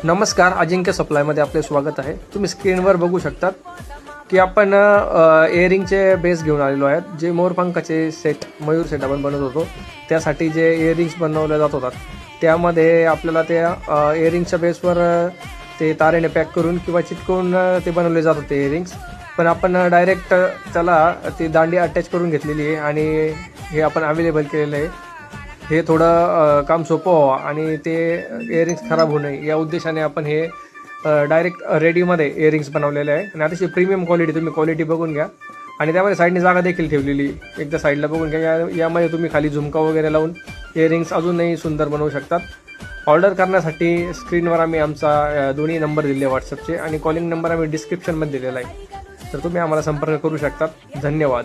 नमस्कार, अजिंक्य सप्लायमध्ये आपले स्वागत आहे। तुम्ही स्क्रीनवर बघू शकतात की आपण इयरिंगचे बेस घेऊन आलेलो आहेत। जे मोरपंखाचे सेट, मयूर सेट आपण बनवत होतो, त्यासाठी जे इयरिंग्स बनवले जात होतात त्यामध्ये आपल्याला त्या इयरिंगच्या बेसवर ते तारेने पॅक करून किंवा चिटकवून ते बनवले जात होते इयरिंग्स। पण आपण डायरेक्ट त्याला ती दांडी अटॅच करून घेतलेली आहे आणि हे आपण अवेलेबल केलेलं आहे। हे थोडं काम सोपं व्हावं आणि ते इयरिंग्स खराब होऊ नये या उद्देशाने आपण हे डायरेक्ट रेडीमध्ये इयरिंग्स बनवलेले आहे। आणि अतिशय प्रीमियम क्वालिटी, तुम्ही क्वालिटी बघून घ्या। आणि त्यामध्ये साईडने जागा देखील ठेवलेली, एकदा साईडला बघून घ्या। यामध्ये तुम्ही खाली झुमका वगैरे लावून इयरिंग्स अजूनही सुंदर बनवू शकतात। ऑर्डर करण्यासाठी स्क्रीनवर आम्ही आमचा दोन्ही नंबर दिले व्हॉट्सअपचे आणि कॉलिंग नंबर आम्ही डिस्क्रिप्शनमध्ये दिलेला आहे, तर तुम्ही आम्हाला संपर्क करू शकतात। धन्यवाद।